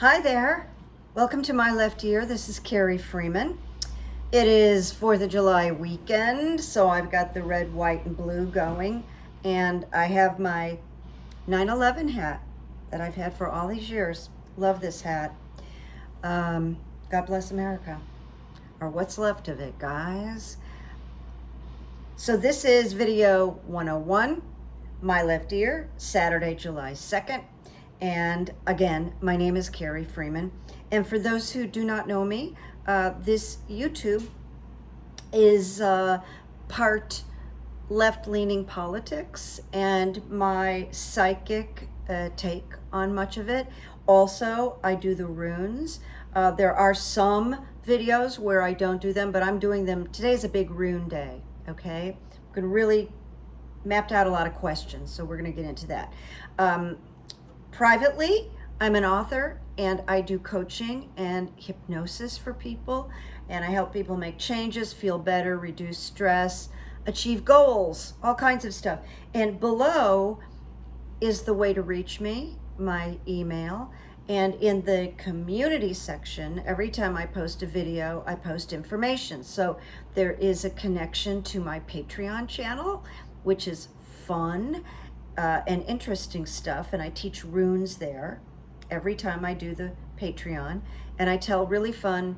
Hi there. Welcome to My Left Ear. This is Carrie Freeman. It is 4th of July weekend, so I've got the red, white, and blue going, and I have my 9/11 hat that I've had for all these years. Love this hat. God bless America, or what's left of it, guys. So this is video 101, My Left Ear, Saturday, July 2nd. And again, my name is Carrie Freeman. And for those who do not know me, this YouTube is part left-leaning politics and my psychic take on much of it. Also, I do the runes. There are some videos where I don't do them, but I'm doing them. Today's a big rune day, okay? We're gonna really mapped out a lot of questions, so we're gonna get into that. Privately, I'm an author and I do coaching and hypnosis for people, and I help people make changes, feel better, reduce stress, achieve goals, all kinds of stuff. And below is the way to reach me, my email. And in the community section, every time I post a video, I post information. So there is a connection to my Patreon channel, which is fun and interesting stuff. And I teach runes there every time I do the Patreon. And I tell really fun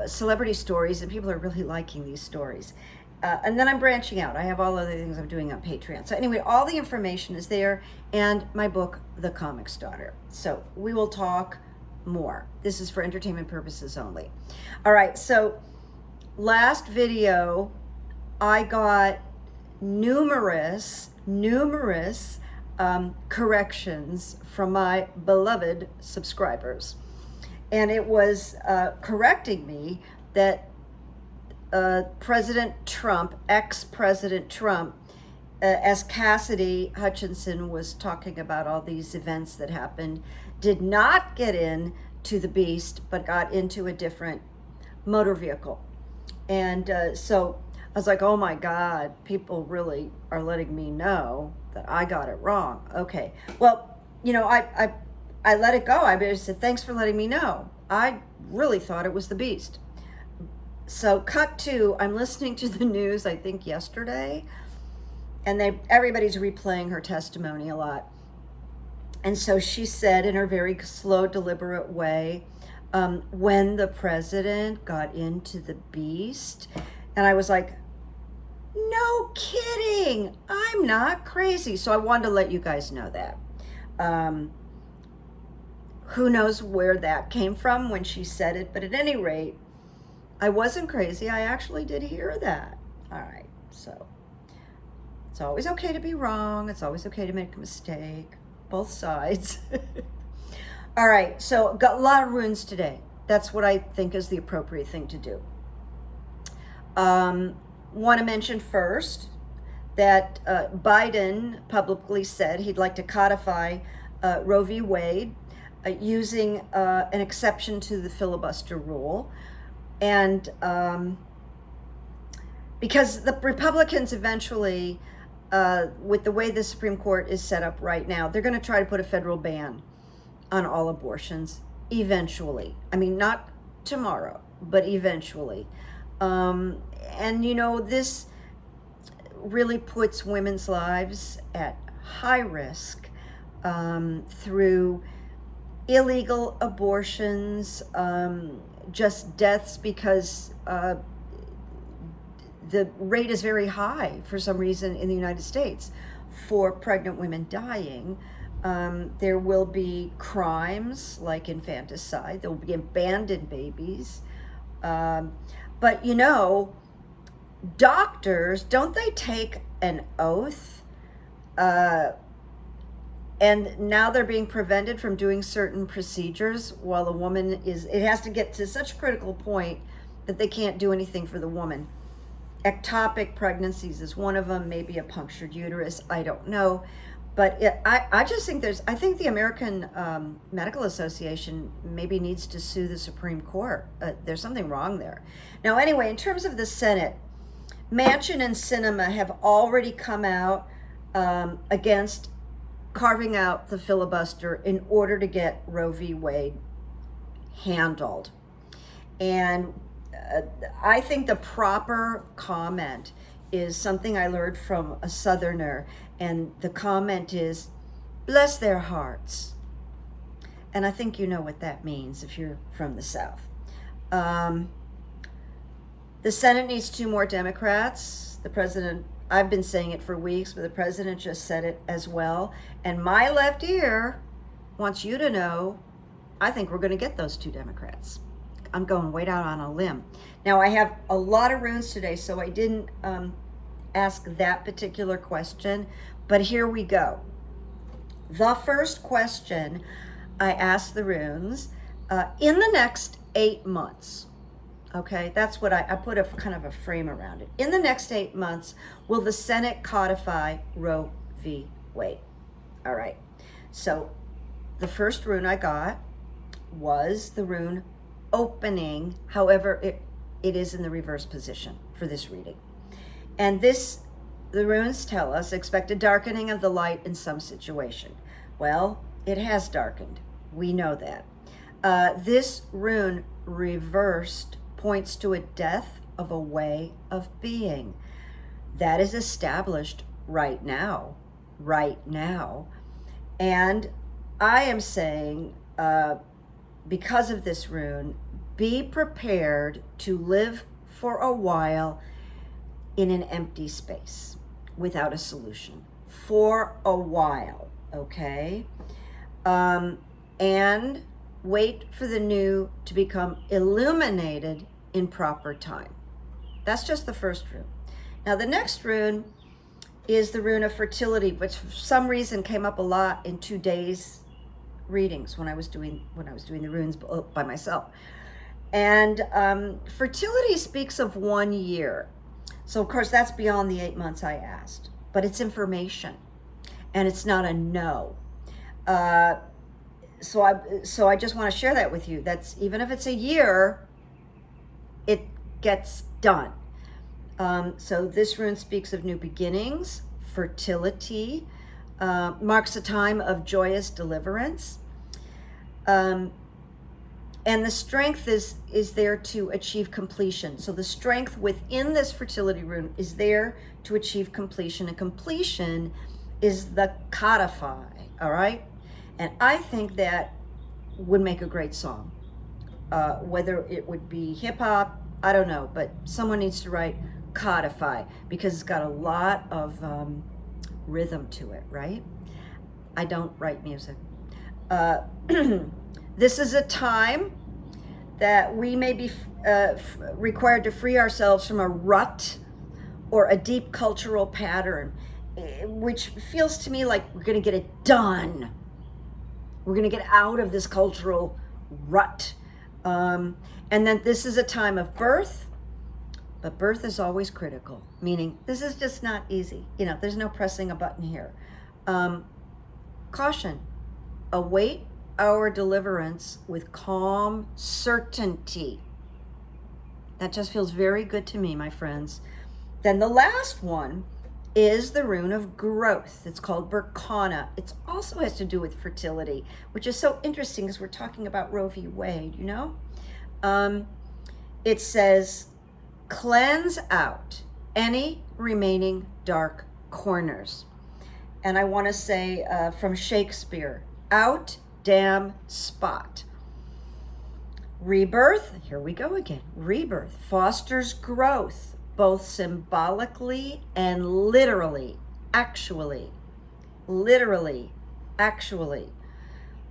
celebrity stories, and people are really liking these stories. And then I'm branching out. I have all other things I'm doing on Patreon. So anyway, all the information is there, and my book, The Comics Daughter. So we will talk more. This is for entertainment purposes only. All right, so last video, I got numerous corrections from my beloved subscribers. And it was correcting me that President Trump, ex-President Trump, as Cassidy Hutchinson was talking about all these events that happened, did not get in to the beast, but got into a different motor vehicle. And so I was like, oh my God, people really are letting me know that I got it wrong. Okay, well, you know, I let it go. I said, thanks for letting me know. I really thought it was the beast. So cut to, I'm listening to the news, I think yesterday, and everybody's replaying her testimony a lot. And so she said in her very slow, deliberate way, when the president got into the beast, and I was like, no kidding, I'm not crazy. So I wanted to let you guys know that. Who knows where that came from when she said it, but at any rate, I wasn't crazy. I actually did hear that. All right, so it's always okay to be wrong. It's always okay to make a mistake, both sides. All right, so got a lot of runes today. That's what I think is the appropriate thing to do. Want to mention first that Biden publicly said he'd like to codify Roe v. Wade using an exception to the filibuster rule. And because the Republicans eventually, with the way the Supreme Court is set up right now, they're going to try to put a federal ban on all abortions eventually. I mean, not tomorrow, but eventually. And you know, this really puts women's lives at high risk through illegal abortions, just deaths because the rate is very high for some reason in the United States for pregnant women dying. There will be crimes like infanticide. There will be abandoned babies. But you know, doctors, don't they take an oath? And now they're being prevented from doing certain procedures while the woman it has to get to such a critical point that they can't do anything for the woman. Ectopic pregnancies is one of them, maybe a punctured uterus, I don't know. But I just think I think the American Medical Association maybe needs to sue the Supreme Court. There's something wrong there. Now, anyway, in terms of the Senate, Manchin and Sinema have already come out against carving out the filibuster in order to get Roe v. Wade handled. And I think the proper comment is something I learned from a Southerner, and the comment is, bless their hearts. And I think you know what that means if you're from the South. The Senate needs 2 more Democrats. The president, I've been saying it for weeks, but the president just said it as well. And my left ear wants you to know, I think we're going to get those 2 Democrats. I'm going way out on a limb. Now, I have a lot of runes today, so I didn't ask that particular question, but here we go. The first question I asked the runes, in the next 8 months, okay, that's what I put a kind of a frame around it. In the next 8 months, will the Senate codify Roe v. Wade? All right, so the first rune I got was the Rune Opening. However, it is in the reverse position for this reading. And this, the runes tell us, expect a darkening of the light in some situation. Well, it has darkened. We know that. This rune reversed points to a death of a way of being. That is established right now. And I am saying, because of this rune, be prepared to live for a while in an empty space without a solution. For a while, okay? And wait for the new to become illuminated in proper time. That's just the first rune. Now the next rune is the Rune of Fertility, which for some reason came up a lot in 2 days readings when I was doing the runes by myself. And fertility speaks of 1 year. So of course that's beyond the 8 months I asked, but it's information and it's not a no. So I just want to share that with you. That's, even if it's a year, it gets done. So this rune speaks of new beginnings, fertility, marks a time of joyous deliverance. And the strength is there to achieve completion. So the strength within this fertility rune is there to achieve completion. And completion is the codify, all right? And I think that would make a great song. Whether it would be hip hop, I don't know, but someone needs to write codify because it's got a lot of rhythm to it, right? I don't write music. This is a time that we may be required to free ourselves from a rut or a deep cultural pattern, which feels to me like we're going to get it done. We're going to get out of this cultural rut. And then this is a time of birth, but birth is always critical, meaning this is just not easy. You know, there's no pressing a button here. Caution, await our deliverance with calm certainty. That just feels very good to me, my friends. Then the last one is the Rune of Growth. It's called Berkana. It also has to do with fertility, which is so interesting as we're talking about Roe v. Wade, you know? It says, cleanse out any remaining dark corners. And I want to say from Shakespeare, out damn spot. Rebirth, here we go again. Rebirth fosters growth, both symbolically and literally, actually.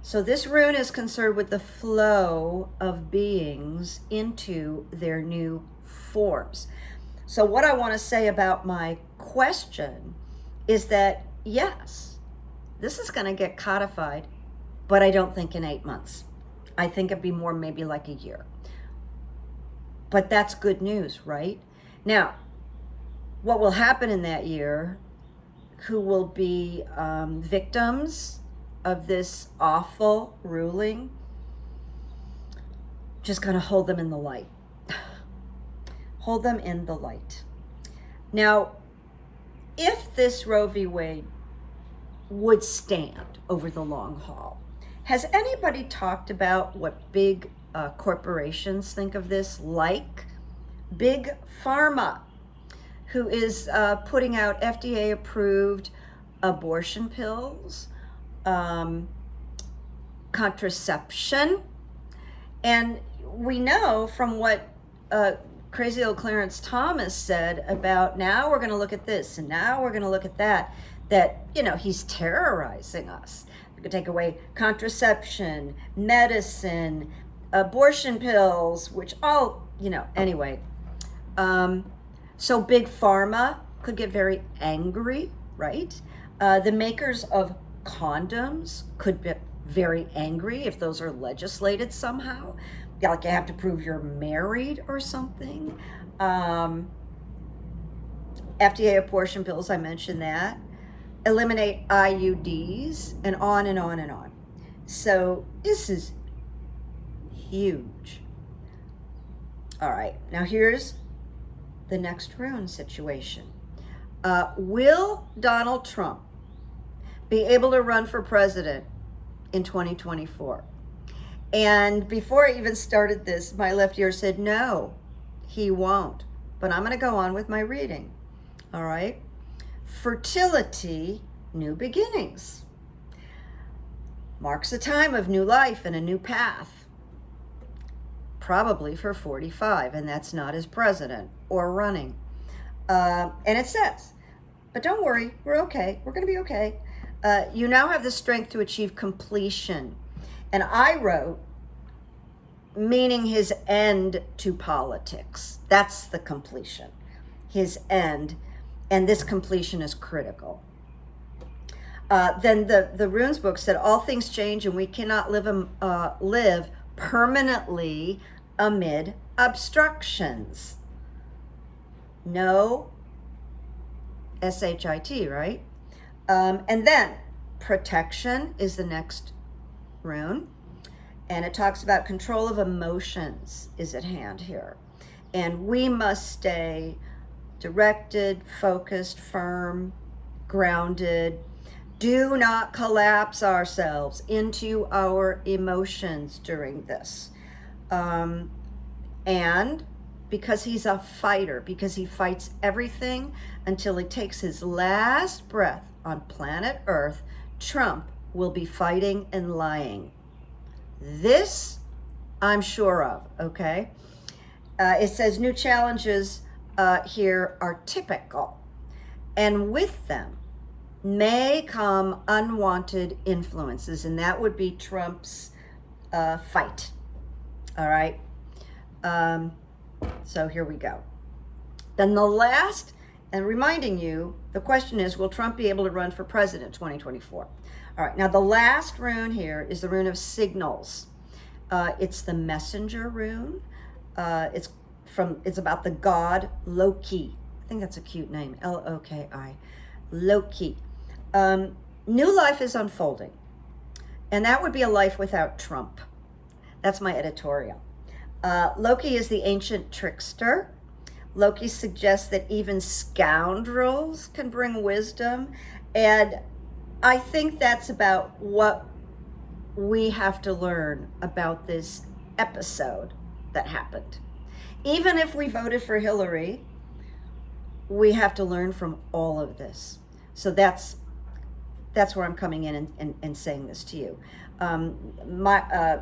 So this rune is concerned with the flow of beings into their new forms. So what I want to say about my question is that, yes, this is going to get codified, but I don't think in 8 months. I think it'd be more maybe like a year. But that's good news, right? Now, what will happen in that year, who will be victims of this awful ruling, just kind of hold them in the light. Hold them in the light. Now, if this Roe v. Wade would stand over the long haul. Has anybody talked about what big corporations think of this, like Big Pharma, who is putting out FDA-approved abortion pills, contraception, and we know from what crazy old Clarence Thomas said about now we're going to look at this and now we're going to look at that, that, you know, he's terrorizing us. We could take away contraception, medicine, abortion pills, which all, you know, anyway. So Big Pharma could get very angry, right? The makers of condoms could be very angry if those are legislated somehow. Like you have to prove you're married or something. FDA abortion pills, I mentioned that. Eliminate IUDs, and on and on and on. So this is huge. All right, now here's the next rune situation. Will Donald Trump be able to run for president in 2024? And before I even started this, my left ear said, no, he won't. But I'm going to go on with my reading. All right. Fertility, new beginnings. Marks a time of new life and a new path. Probably for 45, and that's not as president or running. And it says, but don't worry, we're okay. We're going to be okay. You now have the strength to achieve completion. And I wrote, meaning his end to politics. That's the completion, his end. And this completion is critical. Then the Runes book said, all things change and we cannot live permanently amid obstructions. No SHIT, right? And then protection is the next rune. And it talks about control of emotions is at hand here. And we must stay directed, focused, firm, grounded. Do not collapse ourselves into our emotions during this. And because he's a fighter, because he fights everything until he takes his last breath on planet Earth, Trump will be fighting and lying. This I'm sure of, okay? It says new challenges here are typical, and with them may come unwanted influences, and that would be Trump's fight. All right. So here we go. Then the last, and reminding you, the question is, will Trump be able to run for president 2024? All right. Now the last rune here is the rune of signals. It's the messenger rune. It's about the god Loki. I think that's a cute name. L-O-K-I. Loki. New life is unfolding. And that would be a life without Trump. That's my editorial. Loki is the ancient trickster. Loki suggests that even scoundrels can bring wisdom. And I think that's about what we have to learn about this episode that happened. Even if we voted for Hillary, we have to learn from all of this. So that's where I'm coming in and saying this to you. My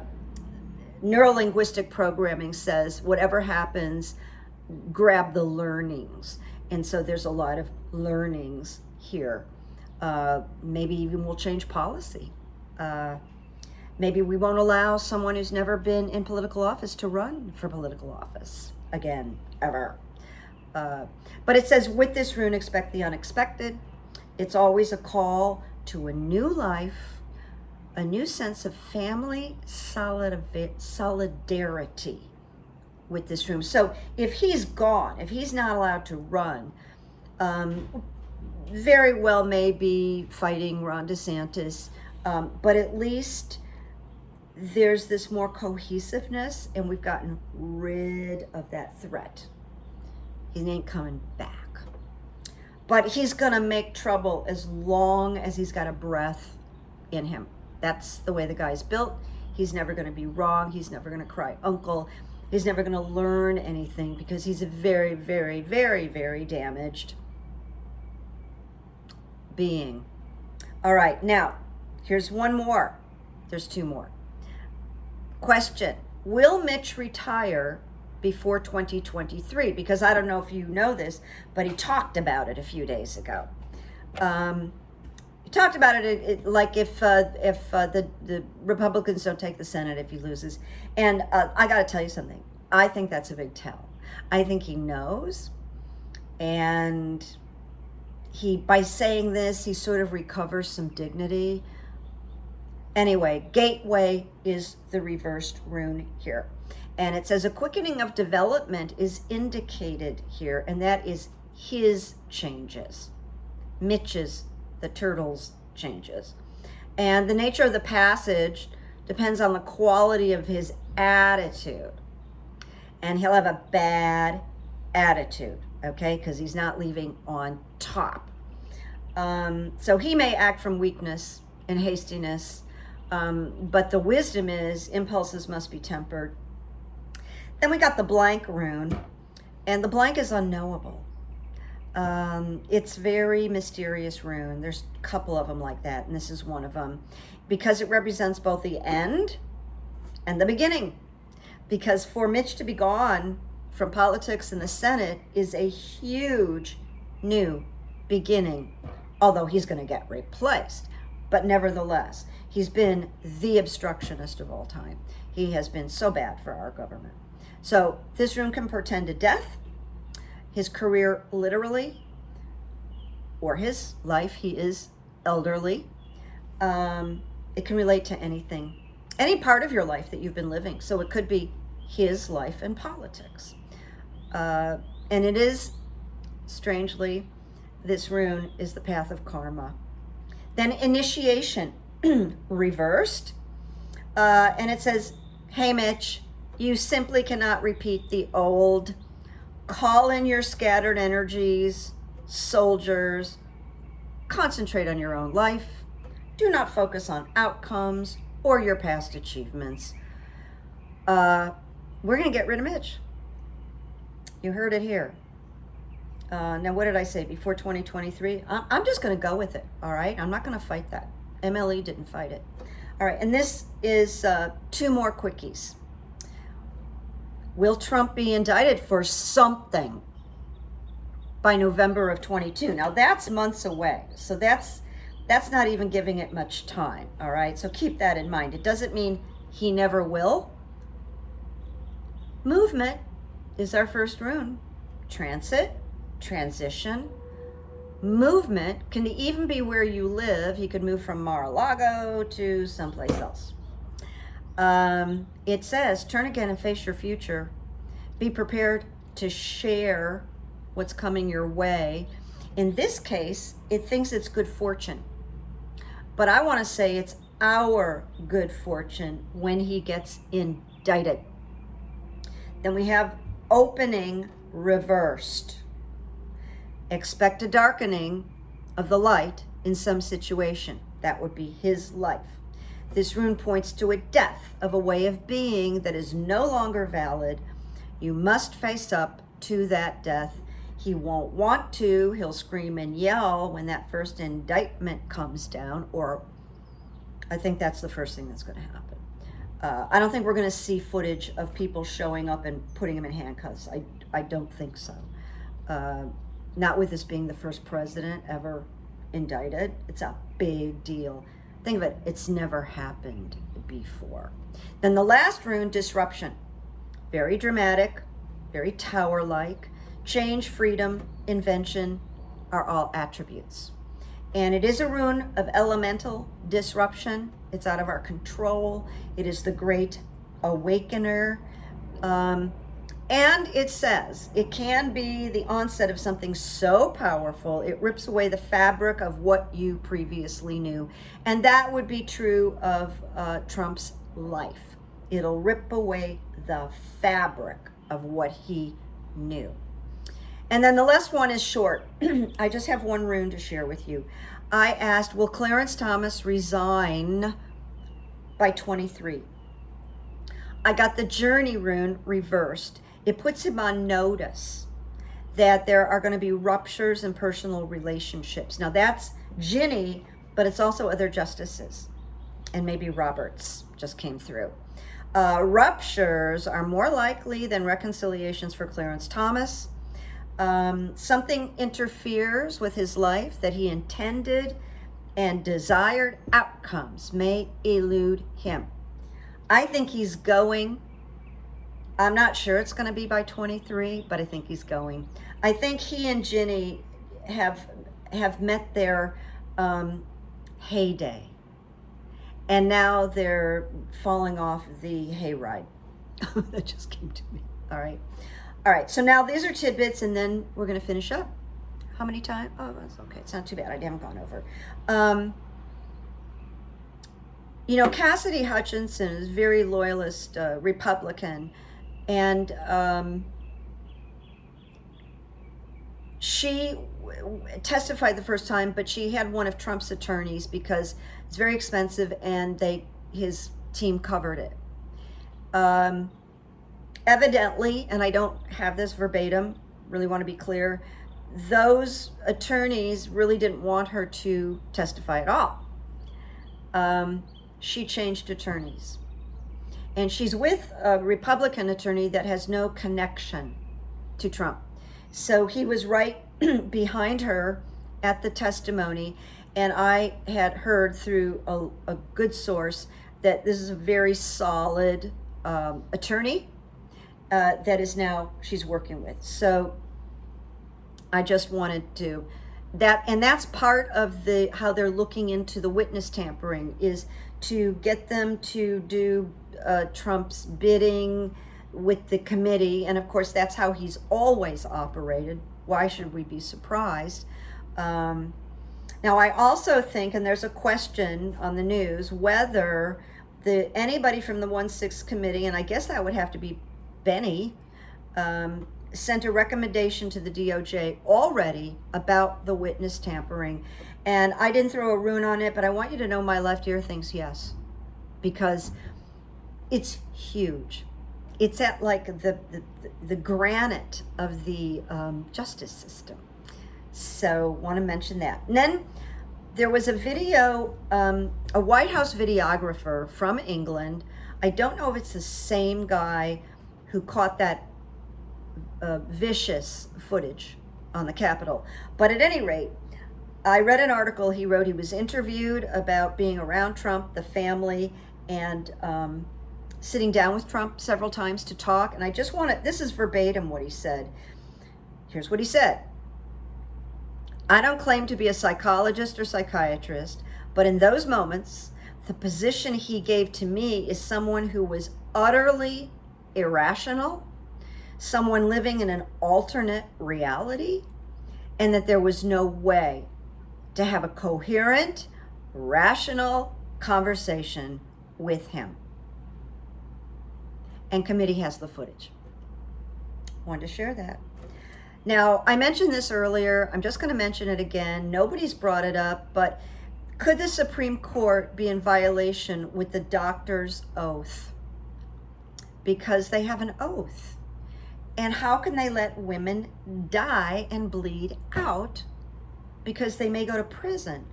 neurolinguistic programming says whatever happens, grab the learnings. And so there's a lot of learnings here. Maybe even we'll change policy. Maybe we won't allow someone who's never been in political office to run for political office again, ever. But it says, with this rune, expect the unexpected. It's always a call to a new life, a new sense of family solidarity with this rune. So if he's gone, if he's not allowed to run, very well may be fighting Ron DeSantis, but at least there's this more cohesiveness, and we've gotten rid of that threat. He ain't coming back. But he's going to make trouble as long as he's got a breath in him. That's the way the guy's built. He's never going to be wrong. He's never going to cry uncle. He's never going to learn anything because he's a very, very, very, very damaged being. All right, now, here's one more. There's two more. Question: will Mitch retire before 2023? Because I don't know if you know this, but he talked about it a few days ago. He talked about it like if the Republicans don't take the Senate, if he loses. And I got to tell you something. I think that's a big tell. I think he knows, and by saying this, he sort of recovers some dignity. Anyway, gateway is the reversed rune here. And it says a quickening of development is indicated here, and that is his changes. Mitch's, the turtle's changes. And the nature of the passage depends on the quality of his attitude. And he'll have a bad attitude, okay? Because he's not leaving on top. So he may act from weakness and hastiness, but the wisdom is impulses must be tempered. Then we got the blank rune, and the blank is unknowable. It's very mysterious rune. There's a couple of them like that, and this is one of them, because it represents both the end and the beginning. Because for Mitch to be gone from politics and the Senate is a huge new beginning, although he's going to get replaced. But nevertheless, he's been the obstructionist of all time. He has been so bad for our government. So this rune can portend to death, his career literally, or his life. He is elderly. It can relate to anything, any part of your life that you've been living. So it could be his life in politics. And it is, strangely, this rune is the path of karma. Then initiation, reversed. And it says, hey, Mitch, you simply cannot repeat the old. Call in your scattered energies, soldiers. Concentrate on your own life. Do not focus on outcomes or your past achievements. We're going to get rid of Mitch. You heard it here. Now, what did I say? Before 2023? I'm just going to go with it, all right? I'm not going to fight that. MLE didn't fight it. All right, and this is two more quickies. Will Trump be indicted for something by November of 22? Now, that's months away, so that's not even giving it much time, all right? So keep that in mind. It doesn't mean he never will. Movement is our first rune. Transit, transition. Movement can even be where you live. You could move from Mar-a-Lago to someplace else. It says, turn again and face your future. Be prepared to share what's coming your way. In this case, it thinks it's good fortune. But I want to say it's our good fortune when he gets indicted. Then we have opening reversed. Expect a darkening of the light in some situation. That would be his life. This rune points to a death of a way of being that is no longer valid. You must face up to that death. He won't want to. He'll scream and yell when that first indictment comes down, or I think that's the first thing that's going to happen. I don't think we're going to see footage of people showing up and putting him in handcuffs. I don't think so. Not with this being the first president ever indicted. It's a big deal. Think of it, it's never happened before. Then the last rune, disruption. Very dramatic, very tower-like. Change, freedom, invention are all attributes. And it is a rune of elemental disruption. It's out of our control. It is the great awakener. And it says it can be the onset of something so powerful, it rips away the fabric of what you previously knew. And that would be true of Trump's life. It'll rip away the fabric of what he knew. And then the last one is short. I just have one rune to share with you. I asked, will Clarence Thomas resign by 23? I got the journey rune reversed. It puts him on notice that there are going to be ruptures in personal relationships. Now that's Ginny, but it's also other justices. And maybe Roberts just came through. Ruptures are more likely than reconciliations for Clarence Thomas. Something interferes with his life that he intended, and desired outcomes may elude him. I think he's going. I'm not sure it's going to be by 23, but I think he's going. I think he and Ginny have met their heyday, and now they're falling off the hayride. That just came to me. All right, so now these are tidbits, and then we're going to finish up. How many times? Oh, that's okay. It's not too bad. I haven't gone over. You know, Cassidy Hutchinson is very loyalist Republican, and she testified the first time, but she had one of Trump's attorneys because it's very expensive, and his team covered it. Evidently, and I don't have this verbatim, really want to be clear, those attorneys really didn't want her to testify at all. She changed attorneys. And she's with a Republican attorney that has no connection to Trump. So he was right behind her at the testimony, and I had heard through a good source that this is a very solid attorney that is now she's working with. So I just wanted to and that's part of how they're looking into the witness tampering, is to get them to do Trump's bidding with the committee. And of course, that's how he's always operated. Why should we be surprised? Now, I also think, and there's a question on the news, whether anybody from the 1/6 committee, and I guess that would have to be Benny, sent a recommendation to the DOJ already about the witness tampering. And I didn't throw a rune on it, but I want you to know my left ear thinks yes, because it's huge. It's at like the granite of the justice system. So want to mention that. And then there was a video, a White House videographer from England. I don't know if it's the same guy who caught that vicious footage on the Capitol. But at any rate, I read an article he wrote. He was interviewed about being around Trump, the family, and sitting down with Trump several times to talk. And I just want to, this is verbatim what he said. Here's what he said. I don't claim to be a psychologist or psychiatrist, but in those moments, the position he gave to me is someone who was utterly irrational, someone living in an alternate reality, and that there was no way to have a coherent, rational conversation with him. And committee has the footage. Wanted to share that. Now, I mentioned this earlier. I'm just going to mention it again. Nobody's brought it up, but could the Supreme Court be in violation with the doctor's oath? Because they have an oath. And how can they let women die and bleed out because they may go to prison?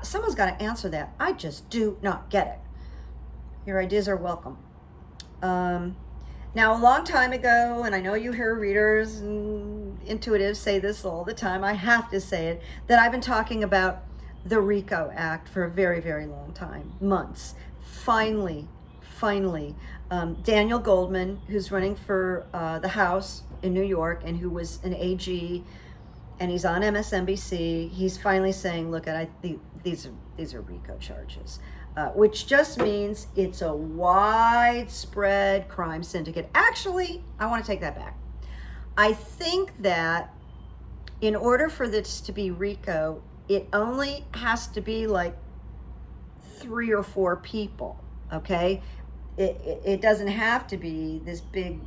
Someone's got to answer that. I just do not get it. Your ideas are welcome. Now, a long time ago, and I know you hear readers and intuitives say this all the time, I have to say it, that I've been talking about the RICO Act for a very, very long time, months. Finally, Daniel Goldman, who's running for the House in New York and who was an AG, and he's on MSNBC, he's finally saying, look, these are RICO charges. Which just means it's a widespread crime syndicate. Actually, I want to take that back. I think that in order for this to be RICO, it only has to be like 3 or 4 people, okay? It doesn't have to be this big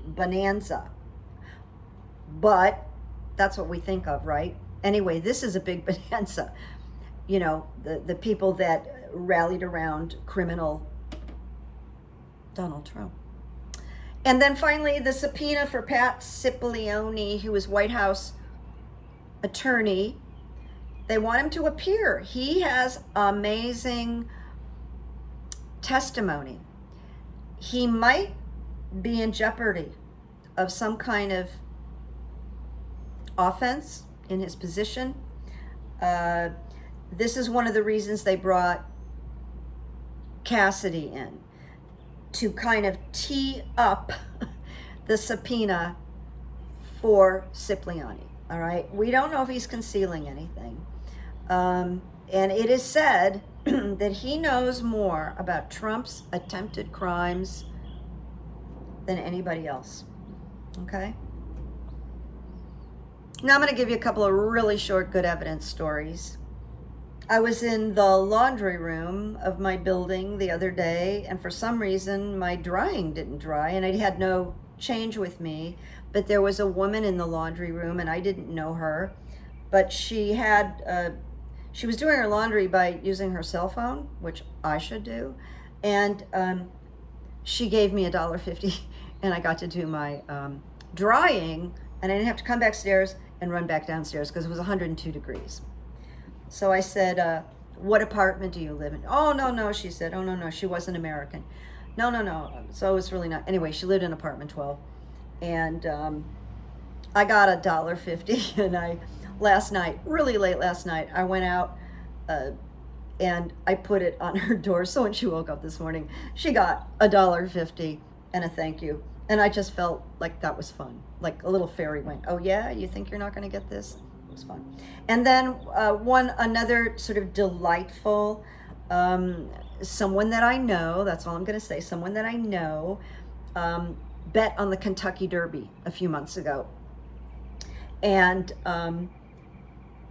bonanza. but that's what we think of, right? Anyway, this is a big bonanza. You know, the people that rallied around criminal Donald Trump. And then finally, the subpoena for Pat Cipollone, who was White House attorney. They want him to appear. He has amazing testimony. He might be in jeopardy of some kind of offense in his position. This is one of the reasons they brought Cassidy in, to kind of tee up the subpoena for Cipollone. All right, we don't know if he's concealing anything. And it is said that he knows more about Trump's attempted crimes than anybody else. Okay? Now I'm going to give you a couple of really short good evidence stories. I was in the laundry room of my building the other day, and for some reason my drying didn't dry, and I had no change with me, but there was a woman in the laundry room, and I didn't know her, but she was doing her laundry by using her cell phone, which I should do, and she gave me $1.50, and I got to do my drying, and I didn't have to come back stairs and run back downstairs because it was 102 degrees. So I said, what apartment do you live in? Oh, no, she said. Oh, no, she wasn't American. No. So it's really not. Anyway, she lived in apartment 12. And I got $1.50. And last night, really late last night, I went out and I put it on her door. So when she woke up this morning, she got $1.50 and a thank you. And I just felt like that was fun. Like a little fairy went, oh yeah, you think you're not going to get this? It was fun. And then another sort of delightful, someone that I know, that's all I'm going to say, someone that I know bet on the Kentucky Derby a few months ago. And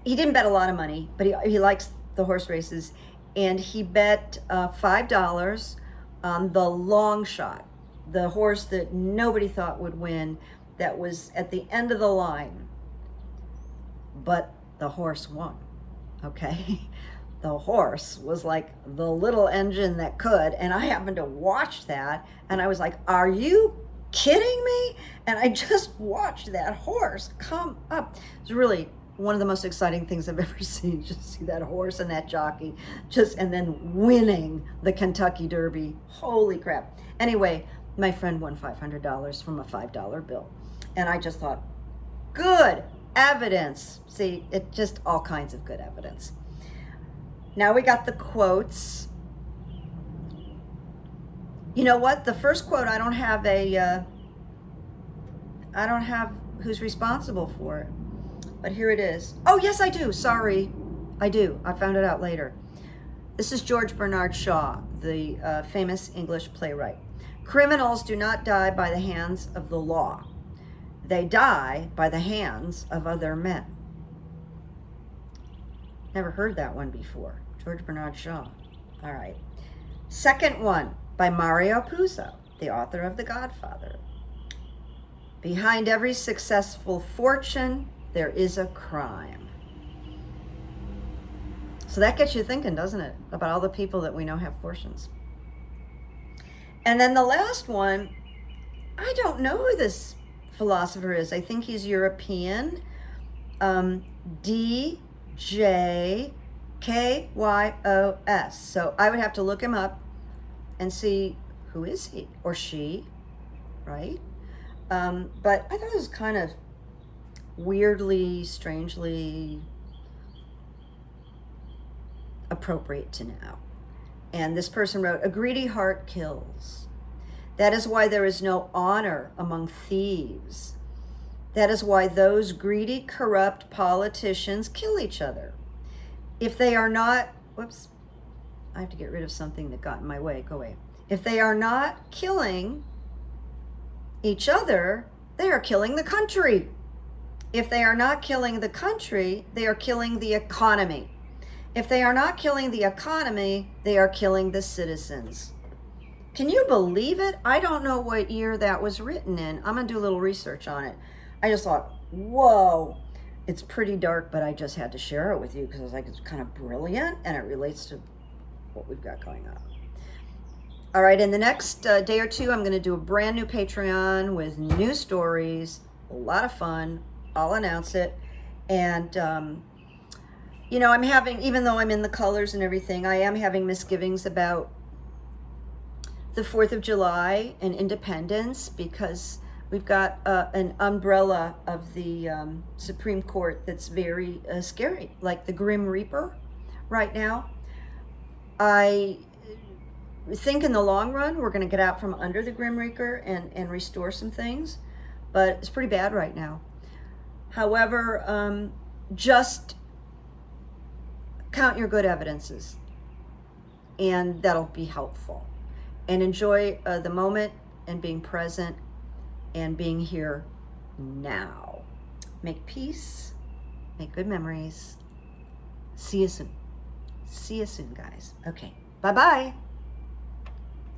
he didn't bet a lot of money, but he likes the horse races. And he bet $5 on the long shot, the horse that nobody thought would win, that was at the end of the line. But the horse won, okay? The horse was like the little engine that could, and I happened to watch that, and I was like, are you kidding me? And I just watched that horse come up. It's really one of the most exciting things I've ever seen, just see that horse and that jockey, and then winning the Kentucky Derby. Holy crap. Anyway, my friend won $500 from a $5 bill. And I just thought, good evidence. See, it just all kinds of good evidence. Now we got the quotes. You know what? The first quote, I don't have who's responsible for it. But here it is. Oh, yes, I do. Sorry. I do. I found it out later. This is George Bernard Shaw, the famous English playwright. Criminals do not die by the hands of the law. They die by the hands of other men. Never heard that one before. George Bernard Shaw. All right. Second one by Mario Puzo, the author of The Godfather. Behind every successful fortune, there is a crime. So that gets you thinking, doesn't it? About all the people that we know have fortunes. And then the last one, I don't know who this philosopher is. I think he's European. DJKYOS. So I would have to look him up and see who is he or she, right? But I thought it was kind of weirdly, strangely appropriate to now. And this person wrote, a greedy heart kills. That is why there is no honor among thieves. That is why those greedy, corrupt politicians kill each other. If they are not, whoops, I have to get rid of something that got in my way. Go away. If they are not killing each other, they are killing the country. If they are not killing the country, they are killing the economy. If they are not killing the economy, they are killing the citizens. Can you believe it? I don't know what year that was written in. I'm going to do a little research on it. I just thought, whoa. It's pretty dark, but I just had to share it with you because I was like, it's kind of brilliant and it relates to what we've got going on. All right, in the next day or two, I'm going to do a brand new Patreon with new stories, a lot of fun. I'll announce it. And, you know, I'm having, even though I'm in the colors and everything, I am having misgivings about the 4th of July and independence, because we've got an umbrella of the Supreme Court that's very scary, like the Grim Reaper right now. I think in the long run, we're going to get out from under the Grim Reaper and restore some things, but it's pretty bad right now. However, just count your good evidences, and that'll be helpful. And enjoy the moment and being present and being here now. Make peace, make good memories. See you soon. See you soon, guys. Okay, bye-bye.